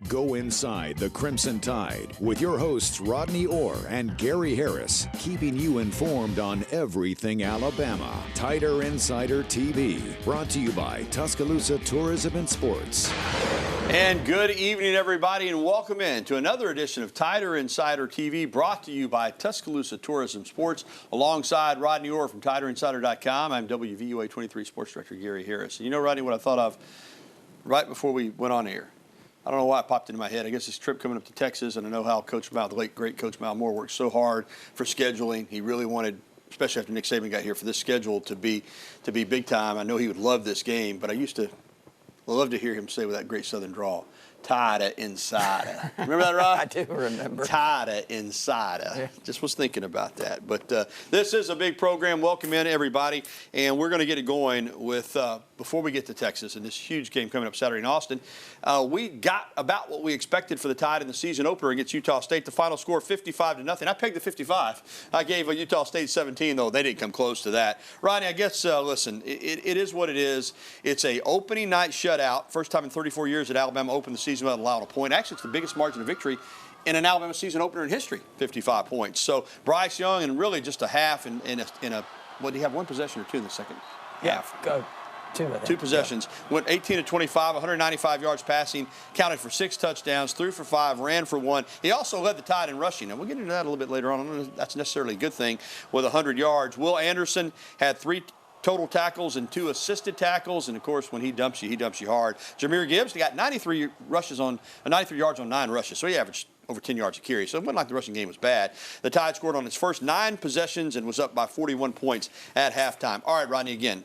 Go inside the Crimson Tide with your hosts Rodney Orr and Gary Harris, keeping you informed on everything Alabama. Tider Insider TV, brought to you by Tuscaloosa Tourism and Sports. And good evening, everybody, and welcome in to another edition of Tider Insider TV, brought to you by Tuscaloosa Tourism Sports, alongside Rodney Orr from TiderInsider.com. I'm WVUA 23 Sports Director Gary Harris. And you know, Rodney, what I thought of right before we went on air? I don't know why it popped into my head. I guess this trip coming up to Texas, and I know how Coach Mal, the late, great Coach Mal Moore, worked so hard for scheduling. He really wanted, especially after Nick Saban got here, for this schedule to be big time. I know he would love this game, but I used to love to hear him say with that great Southern drawl, Tider Insider. Remember that, Rod? I do remember. Tider Insider. Yeah. Just was thinking about that. But this is a big program. Welcome in, everybody. And we're going to get it going with, before we get to Texas and this huge game coming up Saturday in Austin, we got about what we expected for the Tide in the season opener against Utah State. The final score, 55-0. I pegged the 55. I gave Utah State 17, though. They didn't come close to that. Rodney, I guess, listen, it is what it is. It's a opening night shutout. First time in 34 years that Alabama opened the season without allowing a point. Actually, it's the biggest margin of victory in an Alabama season opener in history, 55 points. So Bryce Young, and really just a half in a what, do you have one possession or two in the second half? Go. Two possessions. Yeah. Went 18 to 25, 195 yards passing, counted for 6 touchdowns, threw for 5, ran for 1. He also led the Tide in rushing, and we'll get into that a little bit later on. I don't know if that's necessarily a good thing with 100 yards. Will Anderson had 3 total tackles and 2 assisted tackles, and of course, when he dumps you hard. Jameer Gibbs, he got 93 yards on 9 rushes, so he averaged over 10 yards a carry. So it wasn't like the rushing game was bad. The Tide scored on its first 9 possessions and was up by 41 points at halftime. All right, Rodney, again,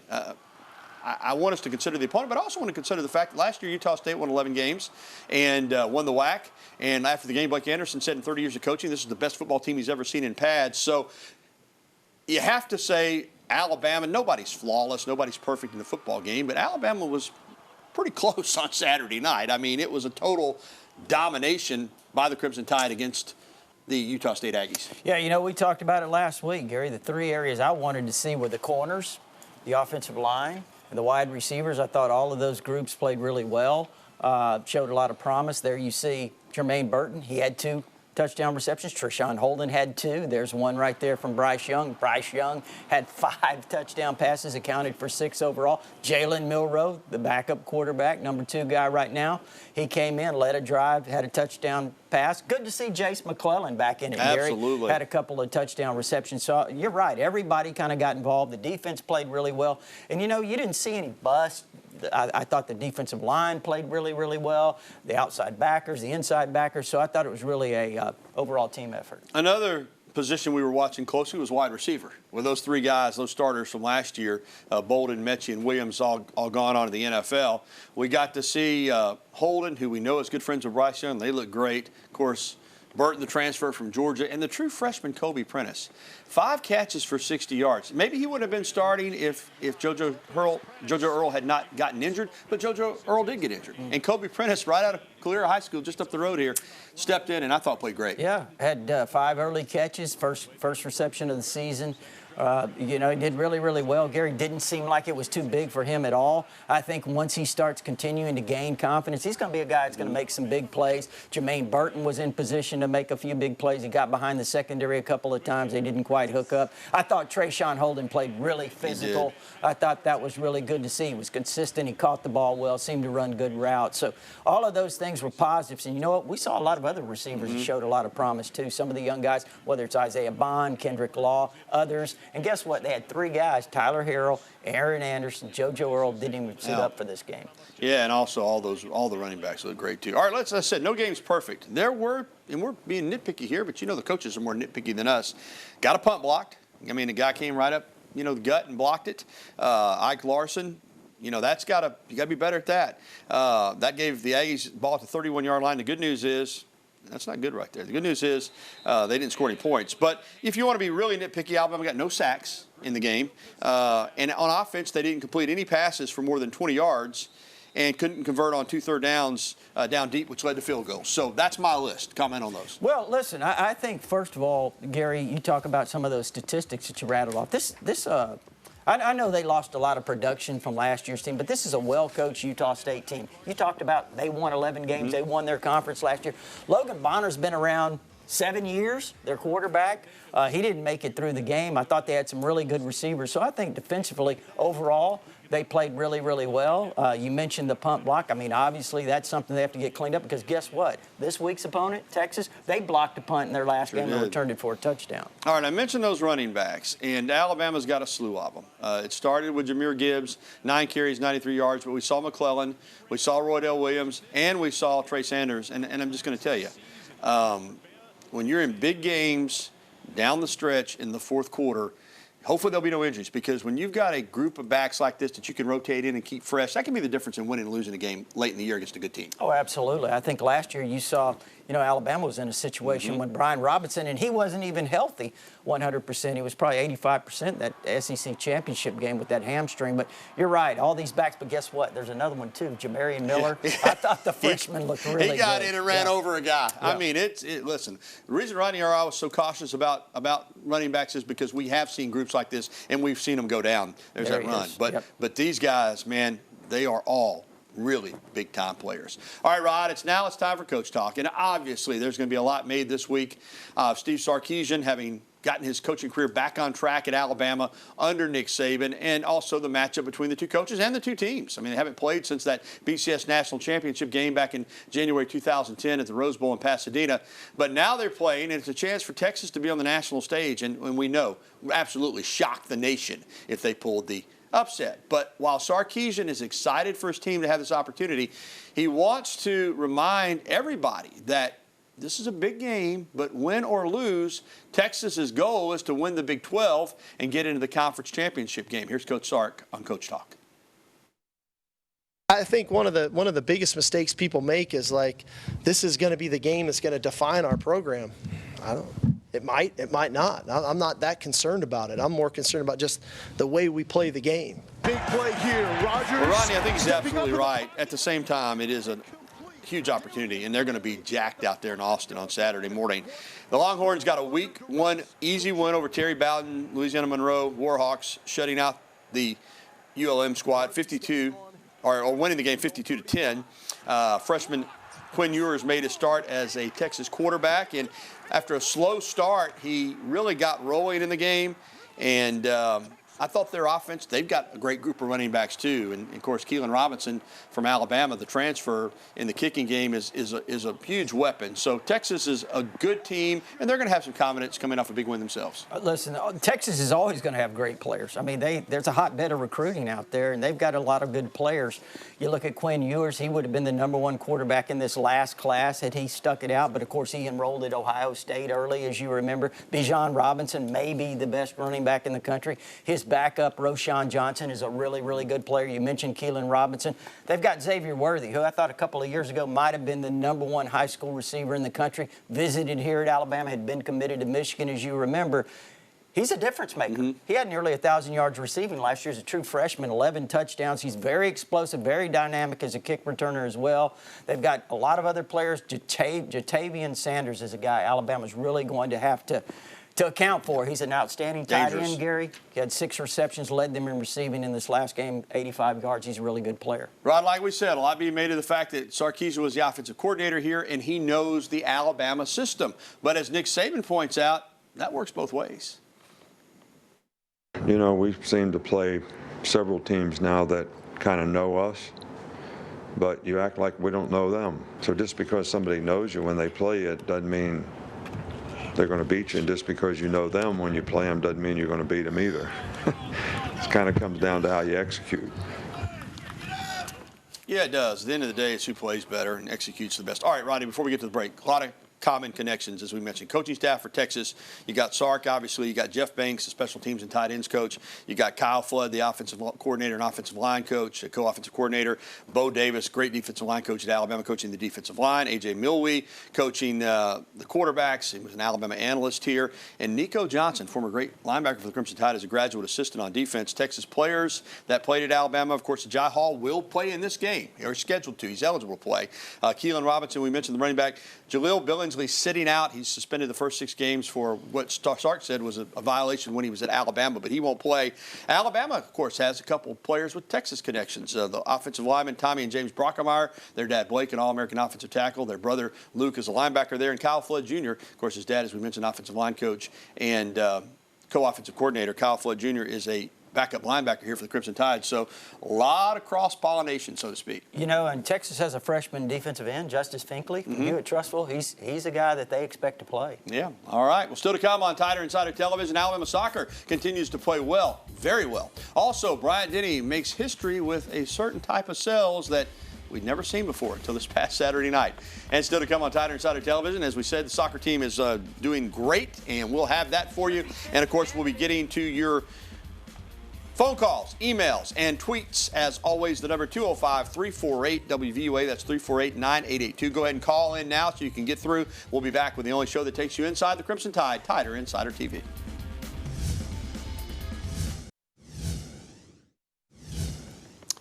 I want us to consider the opponent, but I also want to consider the fact that last year Utah State won 11 games and won the WAC. And after the game, Blake Anderson said in 30 years of coaching, this is the best football team he's ever seen in pads. So you have to say Alabama, nobody's flawless, nobody's perfect in the football game, but Alabama was pretty close on Saturday night. I mean, it was a total domination by the Crimson Tide against the Utah State Aggies. Yeah, you know, we talked about it last week, Gary. The 3 areas I wanted to see were the corners, the offensive line, and the wide receivers. I thought all of those groups played really well, showed a lot of promise. There you see Jermaine Burton. He had 2 touchdown receptions. Treshawn Holden had 2. There's one right there from Bryce Young. Bryce Young had 5 touchdown passes, accounted for 6 overall. Jalen Milroe, the backup quarterback, number 2 guy right now, he came in, led a drive, had a touchdown pass. Good to see Jace McClellan back in it, Gary. Absolutely. Had a couple of touchdown receptions. So you're right. Everybody kind of got involved. The defense played really well. And, you know, you didn't see any bust. I thought the defensive line played really, really well. The outside backers, the inside backers. So I thought it was really a overall team effort. Another position we were watching closely was wide receiver. With those 3 guys, those starters from last year, Bolden, Mechie, and Williams all gone on to the NFL. We got to see Holden, who we know is good friends with Bryce Young. They look great. Of course, Burton, the transfer from Georgia, and the true freshman Kobe Prentice. 5 catches for 60 yards. Maybe he would have been starting if JoJo Earl had not gotten injured, but JoJo Earl did get injured. And Kobe Prentice, right out of Calera High School, just up the road here, stepped in and I thought played great. Yeah, had 5 early catches, first reception of the season. You know, he did really, really well. Gary, didn't seem like it was too big for him at all. I think once he starts continuing to gain confidence, he's going to be a guy that's going to make some big plays. Jermaine Burton was in position to make a few big plays. He got behind the secondary a couple of times. They didn't quite hook up. I thought Treshawn Holden played really physical. I thought that was really good to see. He was consistent. He caught the ball well, seemed to run good routes. So all of those things were positives. And you know what? We saw a lot of other receivers that showed a lot of promise, too. Some of the young guys, whether it's Isaiah Bond, Kendrick Law, others. And guess what? They had 3 guys, Tyler Harrell, Aaron Anderson, JoJo Earl, didn't even suit up for this game. Yeah, and also all the running backs look great, too. All right, as I said, no game's perfect. There were, and we're being nitpicky here, but you know the coaches are more nitpicky than us. Got a punt blocked. I mean, the guy came right up, you know, the gut and blocked it. Ike Larson, you know, you got to be better at that. That gave the Aggies the ball at the 31-yard line. The good news is, that's not good right there. The good news is they didn't score any points. But if you want to be really nitpicky, Alabama got no sacks in the game. And on offense, they didn't complete any passes for more than 20 yards and couldn't convert on 2 third downs down deep, which led to field goals. So that's my list. Comment on those. Well, listen, I think, first of all, Gary, you talk about some of those statistics that you rattled off. I know they lost a lot of production from last year's team, but this is a well-coached Utah State team. You talked about they won 11 games. They won their conference last year. Logan Bonner's been around 7 years, their quarterback. He didn't make it through the game. I thought they had some really good receivers. So I think defensively, overall, they played really, really well. You mentioned the punt block. I mean, obviously, that's something they have to get cleaned up because guess what? This week's opponent, Texas, they blocked a punt in their last game and returned it for a touchdown. All right, I mentioned those running backs, and Alabama's got a slew of them. It started with Jahmyr Gibbs, 9 carries, 93 yards, but we saw McClellan, we saw Roydell Williams, and we saw Trey Sanders. And I'm just going to tell you, when you're in big games down the stretch in the fourth quarter, hopefully there'll be no injuries, because when you've got a group of backs like this that you can rotate in and keep fresh, that can be the difference in winning and losing a game late in the year against a good team. Oh, absolutely. I think last year you saw, Alabama was in a situation when Brian Robinson, and he wasn't even healthy 100%. He was probably 85% that SEC championship game with that hamstring. But you're right, all these backs. But guess what? There's another one, too, Jamarian Miller. I thought the freshman looked really good. He got in and ran over a guy. Yeah. I mean, listen, the reason Rodney or I was so cautious about running backs is because we have seen groups like this, and we've seen them go down. There's that run. But these guys, man, they are all really big-time players. All right, Rod, it's time for Coach Talk. And obviously there's going to be a lot made this week. Steve Sarkisian having gotten his coaching career back on track at Alabama under Nick Saban, and also the matchup between the two coaches and the two teams. I mean, they haven't played since that BCS National Championship game back in January 2010 at the Rose Bowl in Pasadena. But now they're playing, and it's a chance for Texas to be on the national stage. And we know, absolutely shock the nation if they pulled the upset. But while Sarkisian is excited for his team to have this opportunity, he wants to remind everybody that this is a big game, but win or lose, Texas's goal is to win the Big 12 and get into the conference championship game. Here's Coach Sark on Coach Talk. I think one of the biggest mistakes people make is like, this is going to be the game that's going to define our program. It might not. I'm not that concerned about it. I'm more concerned about just the way we play the game. Big play here, Rogers. Well, Rodney, I think he's absolutely right. At the same time, it is a huge opportunity, and they're going to be jacked out there in Austin on Saturday morning. The Longhorns got a week one easy win over Terry Bowden, Louisiana Monroe Warhawks, shutting out the ULM squad 52, or winning the game 52-10. Freshman Quinn Ewers made his start as a Texas quarterback, and after a slow start, he really got rolling in the game. And I thought their offense, they've got a great group of running backs too. And of course, Keelan Robinson from Alabama, the transfer in the kicking game, is a huge weapon. So Texas is a good team, and they're going to have some confidence coming off a big win themselves. Listen, Texas is always going to have great players. I mean, there's a hotbed of recruiting out there, and they've got a lot of good players. You look at Quinn Ewers, he would have been the #1 quarterback in this last class had he stuck it out. But, of course, he enrolled at Ohio State early, as you remember. Bijan Robinson may be the best running back in the country. His backup, Roshan Johnson, is a really, really good player. You mentioned Keelan Robinson. They've got Xavier Worthy, who I thought a couple of years ago might have been the #1 high school receiver in the country, visited here at Alabama, had been committed to Michigan, as you remember. He's a difference maker. He had nearly 1,000 yards receiving last year as a true freshman, 11 touchdowns. He's very explosive, very dynamic as a kick returner as well. They've got a lot of other players. Jatavian Sanders is a guy Alabama's really going to have to account for. He's an outstanding tight end, Gary. He had 6 receptions, led them in receiving in this last game, 85 yards. He's a really good player. Rod, like we said, a lot being made of the fact that Sarkisian was the offensive coordinator here, and he knows the Alabama system. But as Nick Saban points out, that works both ways. You know, we seem to play several teams now that kind of know us, but you act like we don't know them. So just because somebody knows you when they play you, it doesn't mean they're going to beat you. And just because you know them when you play them doesn't mean you're going to beat them either. It kind of comes down to how you execute. Yeah, it does. At the end of the day, it's who plays better and executes the best. All right, Rodney, before we get to the break, a lot of common connections, as we mentioned. Coaching staff for Texas, you got Sark, obviously. You got Jeff Banks, the special teams and tight ends coach. You got Kyle Flood, the offensive coordinator and offensive line coach, a co-offensive coordinator. Bo Davis, great defensive line coach at Alabama, coaching the defensive line. A.J. Milwee, coaching the quarterbacks. He was an Alabama analyst here. And Nico Johnson, former great linebacker for the Crimson Tide, as a graduate assistant on defense. Texas players that played at Alabama. Of course, Jai Hall will play in this game. He's scheduled to. He's eligible to play. Keelan Robinson, we mentioned the running back. Jaleel Billings Billingsley sitting out. He's suspended the first 6 games for what Sark said was a violation when he was at Alabama, but he won't play. Alabama, of course, has a couple of players with Texas connections. The offensive linemen, Tommy and James Brockemeyer, their dad Blake, an All-American offensive tackle. Their brother Luke is a linebacker there, and Kyle Flood Jr., of course, his dad, as we mentioned, offensive line coach and co-offensive coordinator. Kyle Flood Jr. is a backup linebacker here for the Crimson Tide. So a lot of cross-pollination, so to speak. You know, and Texas has a freshman defensive end, Justice Finkley, from Hewitt Trustful. He's a guy that they expect to play. Yeah. All right. Well, still to come on Tider Insider Television, Alabama soccer continues to play well, very well. Also, Bryant Denny makes history with a certain type of sales that we'd never seen before until this past Saturday night. And still to come on Tider Insider Television, as we said, the soccer team is doing great, and we'll have that for you. And, of course, we'll be getting to your phone calls, emails, and tweets. As always, the number 205-348-WVUA. That's 348-9882. Go ahead and call in now so you can get through. We'll be back with the only show that takes you inside the Crimson Tide, Tider Insider TV.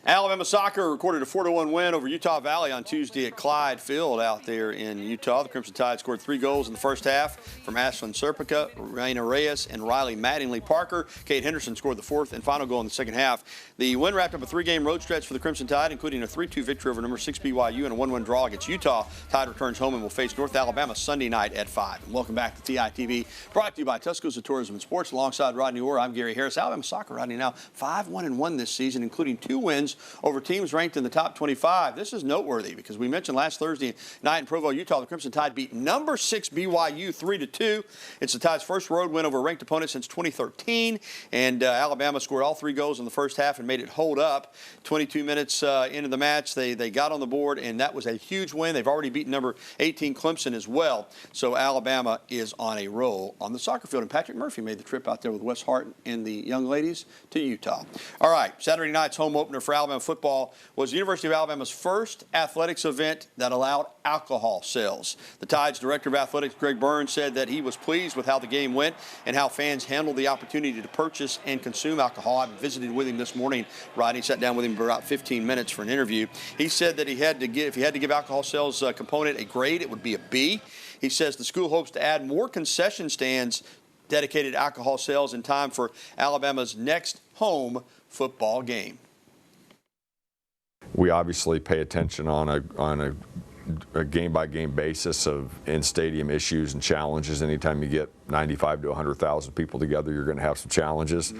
Alabama soccer recorded a 4-1 win over Utah Valley on Tuesday at Clyde Field out there in Utah. The Crimson Tide scored 3 goals in the first half from Ashlyn Serpica, Raina Reyes, and Riley Mattingly Parker. Kate Henderson scored the 4th and final goal in the second half. The win wrapped up a 3-game road stretch for the Crimson Tide, including a 3-2 victory over number 6 BYU and a 1-1 draw against Utah. Tide returns home and will face North Alabama Sunday night at 5. And welcome back to TITV, brought to you by Tuscaloosa Tourism and Sports. Alongside Rodney Orr, I'm Gary Harris. Alabama soccer, Rodney, now 5-1-1 this season, including 2 wins over teams ranked in the top 25. This is noteworthy because we mentioned last Thursday night in Provo, Utah, the Crimson Tide beat number 6 BYU 3-2. It's the Tide's first road win over a ranked opponent since 2013, and Alabama scored all 3 goals in the first half and made it hold up. 22 minutes into the match, they got on the board, and that was a huge win. They've already beaten number 18 Clemson as well, so Alabama is on a roll on the soccer field, and Patrick Murphy made the trip out there with Wes Hart and the young ladies to Utah. All right, Saturday night's home opener for Alabama football was the University of Alabama's first athletics event that allowed alcohol sales. The Tide's director of athletics, Greg Burns, said that he was pleased with how the game went and how fans handled the opportunity to purchase and consume alcohol. I visited with him this morning. Rodney sat down with him for about 15 minutes for an interview. He said that if he had to give alcohol sales component a grade, it would be a B. He says the school hopes to add more concession stands dedicated to alcohol sales in time for Alabama's next home football game. We obviously pay attention on a game-by-game basis of in-stadium issues and challenges. Anytime you get 95 to 100,000 people together, you're going to have some challenges.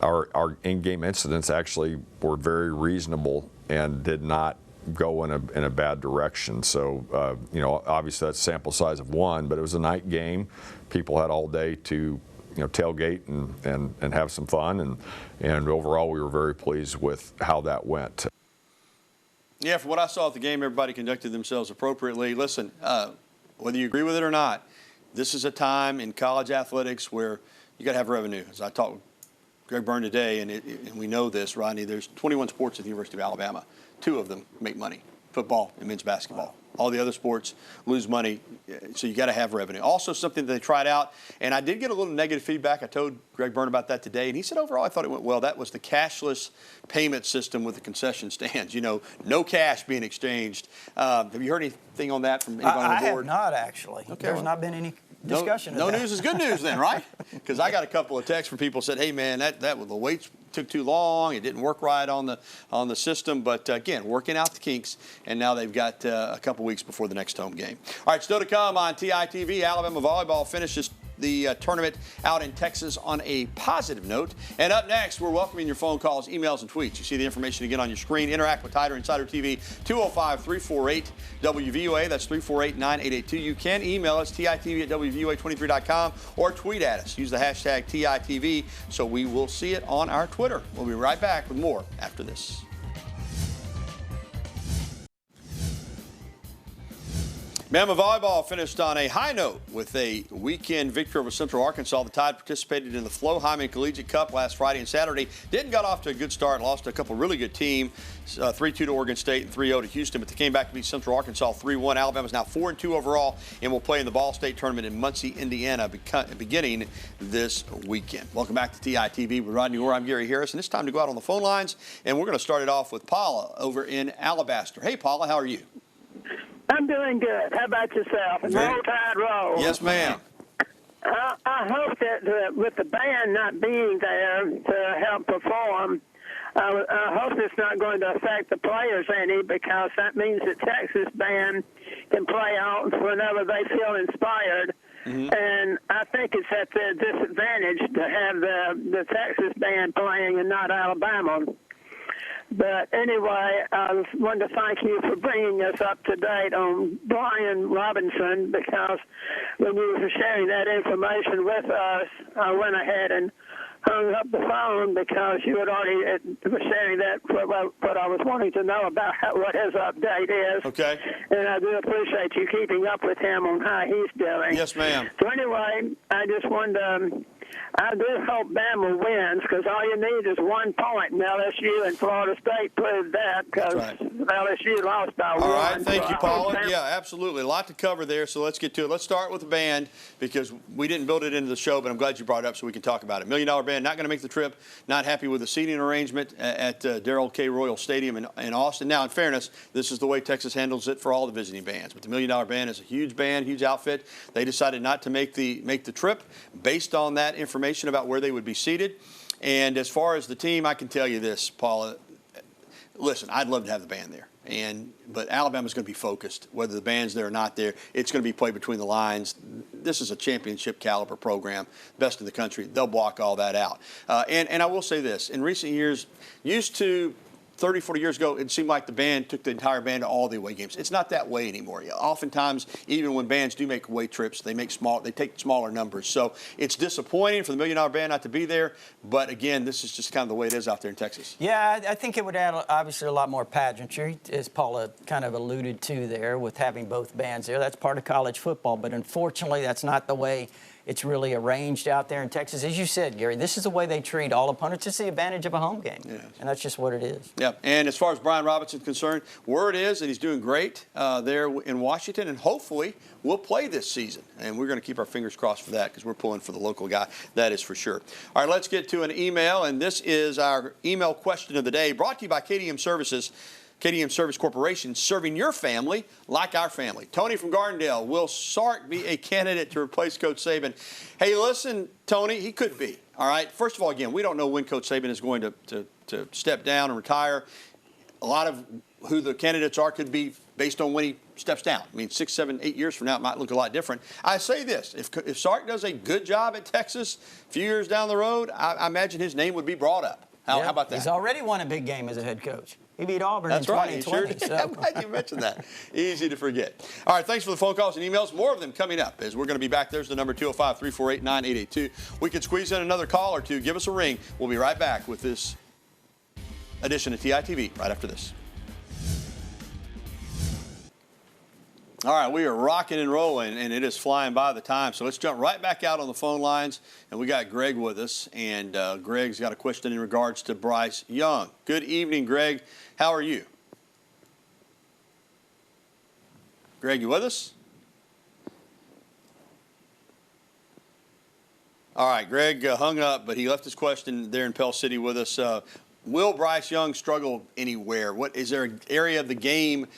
Our in-game incidents actually were very reasonable and did not go in a bad direction. So, you know, obviously that's a sample size of 1, but it was a night game. People had all day to tailgate and have some fun, and overall we were very pleased with how that went. Yeah, from what I saw at the game, everybody conducted themselves appropriately. Listen, whether you agree with it or not, this is a time in college athletics where you got to have revenue. As I talked with Greg Byrne today, and we know this, Rodney, there's 21 sports at the University of Alabama. 2 of them make money, football and men's basketball. All the other sports lose money, so you got to have revenue. Also, something that they tried out, and I did get a little negative feedback. I told Greg Byrne about that today, and he said overall I thought it went well. That was the cashless payment system with the concession stands. You know, no cash being exchanged. Have you heard anything on that from anybody on the board? I have not, actually. Okay, There's not been any discussion of that. No news is good news then, right? Because I got a couple of texts from people who said, hey, man, that the waits took too long. It didn't work right on the system. But, again, working out the kinks, and now they've got a couple weeks before the next home game. All right, still to come on TITV, Alabama volleyball finishes the tournament out in Texas on a positive note. And up next, we're welcoming your phone calls, emails, and tweets. You see the information again on your screen. Interact with Tider Insider TV, 205-348-WVUA. That's 348-9882. You can email us, TITV@WVUA23.com, or tweet at us. Use the hashtag TITV so we will see it on our Twitter. We'll be right back with more after this. Bama volleyball finished on a high note with a weekend victory over Central Arkansas. The Tide participated in the Flo Hyman Collegiate Cup last Friday and Saturday. Didn't got off to a good start, lost to a couple really good teams, 3-2 to Oregon State and 3-0 to Houston, but they came back to beat Central Arkansas 3-1. Alabama's now 4-2 overall and will play in the Ball State tournament in Muncie, Indiana, beginning this weekend. Welcome back to TITV with Rodney Orr. I'm Gary Harris, and it's time to go out on the phone lines, and we're going to start it off with Paula over in Alabaster. Hey, Paula, how are you? I'm doing good. How about yourself? And roll, Tide, roll. Yes, ma'am. I hope that with the band not being there to help perform, I hope it's not going to affect the players any, because that means the Texas band can play out whenever they feel inspired. Mm-hmm. And I think it's at their disadvantage to have the Texas band playing and not Alabama. But anyway, I wanted to thank you for bringing us up to date on Brian Robinson, because when you were sharing that information with us, I went ahead and hung up the phone because you had already were sharing that what I was wanting to know about what his update is. Okay. And I do appreciate you keeping up with him on how he's doing. Yes, ma'am. So anyway, I just wanted to I do hope Bama wins, because all you need is 1 point, and LSU and Florida State proved that, because LSU lost by 1. All right, thank you, Paula. Bama. Yeah, absolutely. A lot to cover there, so let's get to it. Let's start with the band, because we didn't build it into the show, but I'm glad you brought it up so we can talk about it. $1 Million Band not going to make the trip, not happy with the seating arrangement at Darrell K. Royal Stadium in Austin. Now, in fairness, this is the way Texas handles it for all the visiting bands, but the $1 Million Band is a huge band, huge outfit. They decided not to make the trip based on that information about where they would be seated. And as far as the team, I can tell you this, Paula. Listen, I'd love to have the band there, but Alabama's going to be focused. Whether the band's there or not there, it's going to be played between the lines. This is a championship caliber program, best in the country. They'll block all that out. And I will say this: in recent years, used to 30, 40 years ago, it seemed like the band took the entire band to all the away games. It's not that way anymore. Oftentimes, even when bands do make away trips, they take smaller numbers. So it's disappointing for the $1 Million Band not to be there. But again, this is just kind of the way it is out there in Texas. Yeah, I think it would add obviously a lot more pageantry, as Paula kind of alluded to there, with having both bands there. That's part of college football. But unfortunately, that's not the way it's really arranged out there in Texas. As you said, Gary, this is the way they treat all opponents. It's the advantage of a home game. Yes. And that's just what it is. Yeah, and as far as Brian Robinson is concerned, word is that he's doing great there in Washington, and hopefully will play this season. And we're going to keep our fingers crossed for that, because we're pulling for the local guy. That is for sure. All right, let's get to an email, and this is our email question of the day, brought to you by KDM Services. KDM Service Corporation, serving your family like our family. Tony from Gardendale, will Sark be a candidate to replace Coach Saban? Hey, listen, Tony, he could be. All right. First of all, again, we don't know when Coach Saban is going to step down and retire. A lot of who the candidates are could be based on when he steps down. I mean, 6, 7, 8 years from now, it might look a lot different. I say this: if Sark does a good job at Texas a few years down the road, I imagine his name would be brought up. How about that? He's already won a big game as a head coach. He beat Auburn in 2020. That's right. Sure. I'm glad you mentioned that. Easy to forget. All right, thanks for the phone calls and emails. More of them coming up, as we're going to be back. There's the number, 205-348-9882. We could squeeze in another call or two. Give us a ring. We'll be right back with this edition of TITV right after this. All right, we are rocking and rolling, and it is flying by the time. So let's jump right back out on the phone lines. And we got Greg with us, and Greg's got a question in regards to Bryce Young. Good evening, Greg. How are you? Greg, you with us? All right, Greg hung up, but he left his question there in Pell City with us. Will Bryce Young struggle anywhere? What is there an area of the game?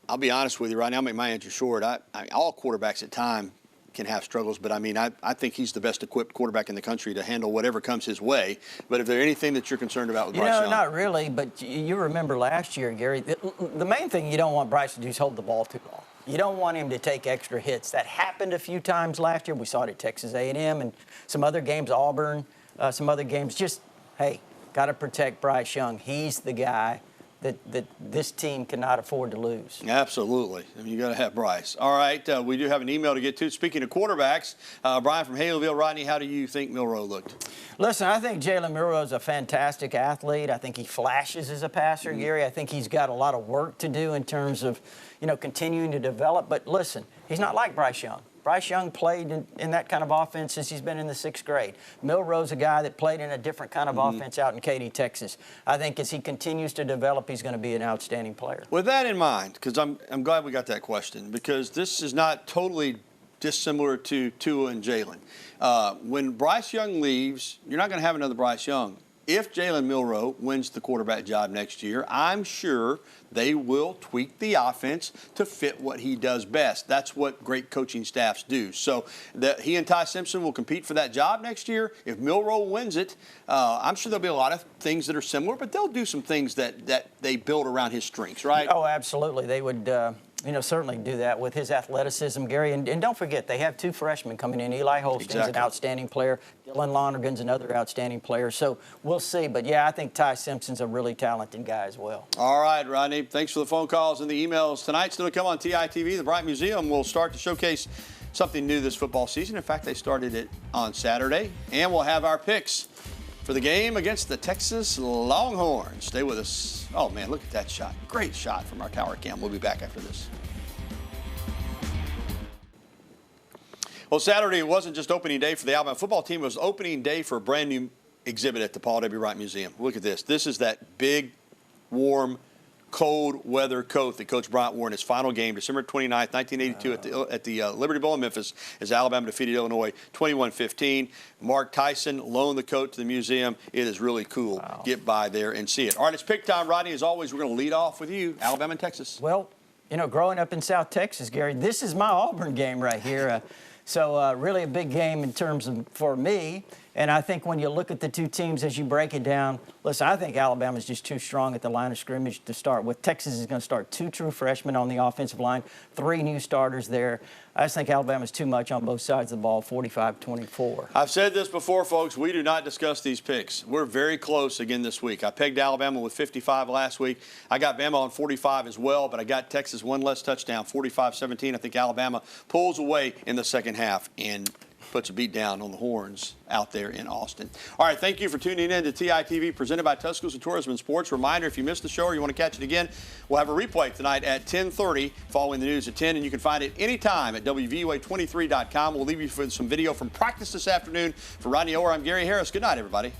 I'll be honest with you right now. I'll make my answer short. All quarterbacks at time can have struggles, but I think he's the best equipped quarterback in the country to handle whatever comes his way. But if there's anything that you're concerned about with Bryce Young? Not really, but you remember last year, Gary, the main thing you don't want Bryce to do is hold the ball too long. You don't want him to take extra hits. That happened a few times last year. We saw it at Texas A&M and some other games, Auburn, some other games. Just, hey, got to protect Bryce Young. He's the guy that this team cannot afford to lose. Absolutely. I mean, you got to have Bryce. All right, we do have an email to get to. Speaking of quarterbacks, Brian from Haleyville. Rodney, how do you think Milroe looked? Listen, I think Jalen Milroe is a fantastic athlete. I think he flashes as a passer, Gary. I think he's got a lot of work to do in terms of, continuing to develop. But listen, he's not like Bryce Young. Bryce Young played in that kind of offense since he's been in the 6th grade. Milroe's a guy that played in a different kind of offense out in Katy, Texas. I think as he continues to develop, he's going to be an outstanding player. With that in mind, because I'm glad we got that question, because this is not totally dissimilar to Tua and Jalen. When Bryce Young leaves, you're not going to have another Bryce Young if Jalen Milroe wins the quarterback job next year, I'm sure they will tweak the offense to fit what he does best. That's what great coaching staffs do. So he and Ty Simpson will compete for that job next year. If Milroe wins it, I'm sure there'll be a lot of things that are similar, but they'll do some things that they build around his strengths, right? Oh, absolutely. They would, certainly do that with his athleticism, Gary. And don't forget, they have 2 freshmen coming in. Eli Holston's an outstanding player. Dylan Lonergan's another outstanding player. So we'll see. But, yeah, I think Ty Simpson's a really talented guy as well. All right, Rodney. Thanks for the phone calls and the emails tonight. Still to come on TITV. The Bryant Museum will start to showcase something new this football season. In fact, they started it on Saturday. And we'll have our picks for the game against the Texas Longhorns. Stay with us. Oh, man, look at that shot. Great shot from our tower cam. We'll be back after this. Well, Saturday wasn't just opening day for the Alabama football team. It was opening day for a brand new exhibit at the Paul W. Wright Museum. Look at this. This is that big, warm, cold weather coat that Coach Bryant wore in his final game, December 29th, 1982, at the Liberty Bowl in Memphis, as Alabama defeated Illinois 21-15. Mark Tyson loaned the coat to the museum. It is really cool. Wow. Get by there and see it. All right, it's pick time, Rodney. As always, we're going to lead off with you, Alabama and Texas. Well, growing up in South Texas, Gary, this is my Auburn game right here. So really a big game in terms of for me. And I think when you look at the 2 teams as you break it down, listen, I think Alabama's just too strong at the line of scrimmage to start with. Texas is going to start 2 true freshmen on the offensive line, 3 new starters there. I just think Alabama's too much on both sides of the ball, 45-24. I've said this before, folks. We do not discuss these picks. We're very close again this week. I pegged Alabama with 55 last week. I got Bama on 45 as well, but I got Texas 1 less touchdown, 45-17. I think Alabama pulls away in the second half and puts a beat down on the Horns out there in Austin. All right, thank you for tuning in to TITV, presented by Tuscaloosa Tourism and Sports. Reminder, if you missed the show or you want to catch it again, we'll have a replay tonight at 10:30 following the news at 10, and you can find it anytime at WVUA23.com. We'll leave you with some video from practice this afternoon. For Rodney Orr, I'm Gary Harris. Good night, everybody.